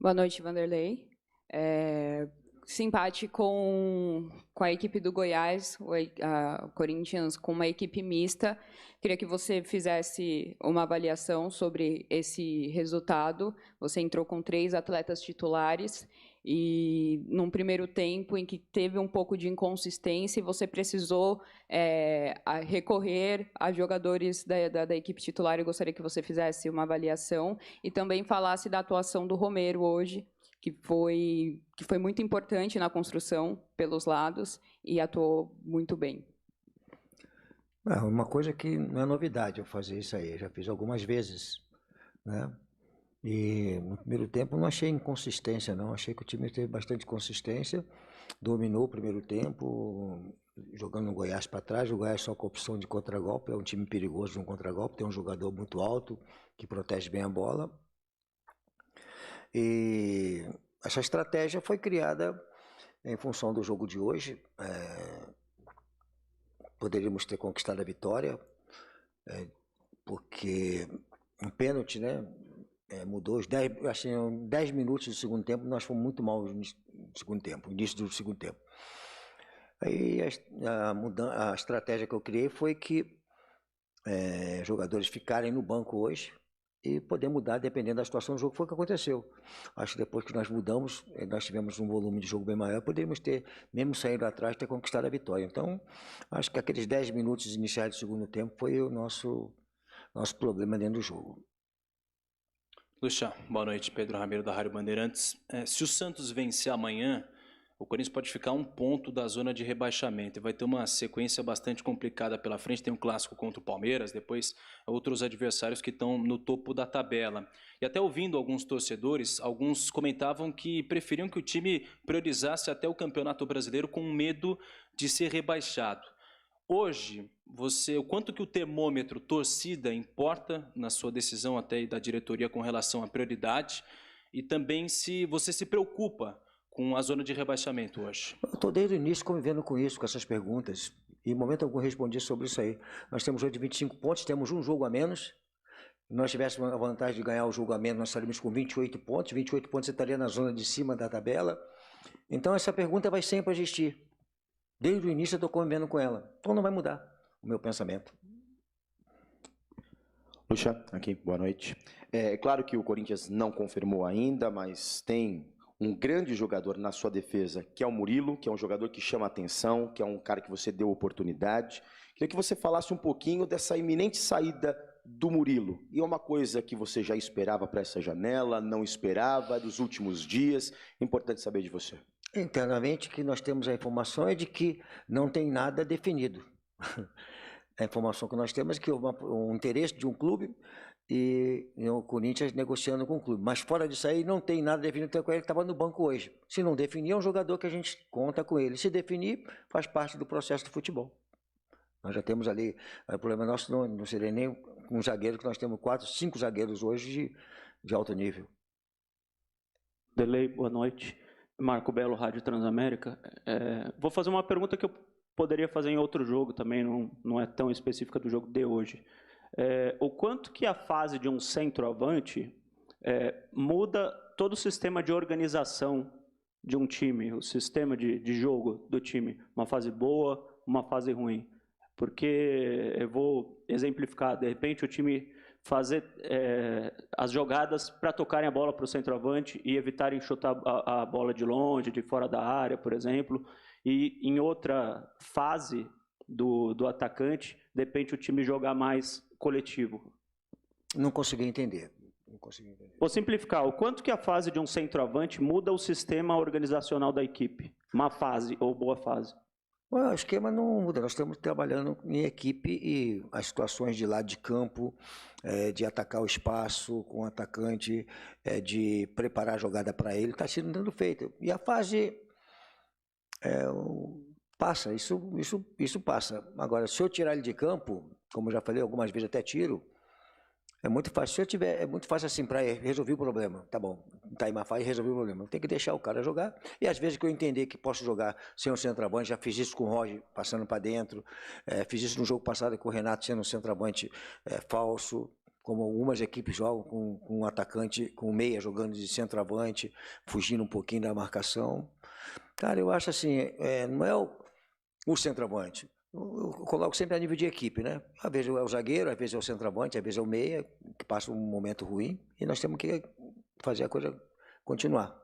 Boa noite, Vanderlei. Esse empate com a equipe do Goiás, o Corinthians, com uma equipe mista. Queria que você fizesse uma avaliação sobre esse resultado. Você entrou com 3 atletas titulares e, num primeiro tempo em que teve um pouco de inconsistência, você precisou recorrer a jogadores da equipe titular. Eu gostaria que você fizesse uma avaliação e também falasse da atuação do Romero hoje, que foi muito importante na construção pelos lados e atuou muito bem. Uma coisa que não é novidade eu fazer isso aí, eu já fiz algumas vezes, né? E no primeiro tempo não achei inconsistência, não. Achei que o time teve bastante consistência, dominou o primeiro tempo, jogando o Goiás para trás. O Goiás só com opção de contragolpe, é um time perigoso no contragolpe, tem um jogador muito alto que protege bem a bola. E essa estratégia foi criada em função do jogo de hoje. Poderíamos ter conquistado a vitória, porque um pênalti, né? Mudou os 10 minutos do segundo tempo, nós fomos muito mal no segundo tempo, início do segundo tempo. Aí a estratégia que eu criei foi que jogadores ficarem no banco hoje e poder mudar dependendo da situação do jogo. Foi o que aconteceu. Acho que depois que nós mudamos, nós tivemos um volume de jogo bem maior, poderíamos ter, mesmo saindo atrás, ter conquistado a vitória. Então, acho que aqueles 10 minutos iniciais do segundo tempo foi o nosso problema dentro do jogo. Lucha, boa noite. Pedro Ramiro, da Rádio Bandeirantes. Se o Santos vencer amanhã, o Corinthians pode ficar 1 ponto da zona de rebaixamento e vai ter uma sequência bastante complicada pela frente. Tem um clássico contra o Palmeiras, depois outros adversários que estão no topo da tabela. E até ouvindo alguns torcedores, alguns comentavam que preferiam que o time priorizasse até o Campeonato Brasileiro com medo de ser rebaixado. Hoje, o quanto que o termômetro torcida importa na sua decisão até da diretoria com relação à prioridade e também se você se preocupa com a zona de rebaixamento hoje? Eu estou desde o início convivendo com isso, com essas perguntas, e em momento algum respondi sobre isso aí. Nós temos hoje 25 pontos, temos um jogo a menos. Se nós tivéssemos a vantagem de ganhar o jogo a menos, nós estaríamos com 28 pontos. 28 pontos você estaria na zona de cima da tabela. Então essa pergunta vai sempre existir. Desde o início eu estou convivendo com ela. Então não vai mudar o meu pensamento. Lucha, aqui, boa noite. É claro que o Corinthians não confirmou ainda, mas tem um grande jogador na sua defesa, que é o Murilo, que é um jogador que chama atenção, que é um cara que você deu oportunidade. Queria que você falasse um pouquinho dessa iminente saída do Murilo. E é uma coisa que você já esperava para essa janela, não esperava, dos últimos dias. É importante saber de você. Internamente, que nós temos a informação é de que não tem nada definido. A informação que nós temos é que houve um interesse de um clube e o Corinthians negociando com o clube. Mas fora disso aí, não tem nada definido. Então, ele estava no banco hoje. Se não definir, é um jogador que a gente conta com ele. Se definir, faz parte do processo do futebol. Nós já temos ali, o problema nosso não seria nem um zagueiro, que nós temos 4, 5 zagueiros hoje de alto nível. Delei, boa noite. Marco Belo, Rádio Transamérica. Vou fazer uma pergunta que eu poderia fazer em outro jogo também, não é tão específica do jogo de hoje. O quanto que a fase de um centroavante muda todo o sistema de organização de um time, o sistema de jogo do time, uma fase boa, uma fase ruim. Porque eu vou exemplificar, de repente o time fazer as jogadas para tocarem a bola para o centroavante e evitarem chutar a bola de longe, de fora da área, por exemplo. E em outra fase do atacante, de repente o time jogar mais coletivo. Não consegui entender. Vou simplificar. O quanto que a fase de um centroavante muda o sistema organizacional da equipe? Má fase ou boa fase? O esquema não muda, nós estamos trabalhando em equipe e as situações de lado de campo, de atacar o espaço com o atacante, de preparar a jogada para ele, está sendo feito. E a fase passa, isso passa. Agora, se eu tirar ele de campo, como eu já falei algumas vezes, até tiro, é muito fácil. Se eu tiver, é muito fácil assim para resolver o problema. Tá bom, tá em uma fase e resolver o problema. Tem que deixar o cara jogar. E às vezes que eu entender que posso jogar sem um centroavante, já fiz isso com o Roger passando para dentro, fiz isso no jogo passado com o Renato sendo um centroavante falso. como algumas equipes jogam com um atacante, com um meia jogando de centroavante, fugindo um pouquinho da marcação. Cara, eu acho assim, não é o centroavante. Eu coloco sempre a nível de equipe, né? Às vezes é o zagueiro, às vezes é o centroavante, às vezes é o meia, que passa um momento ruim, e nós temos que fazer a coisa continuar.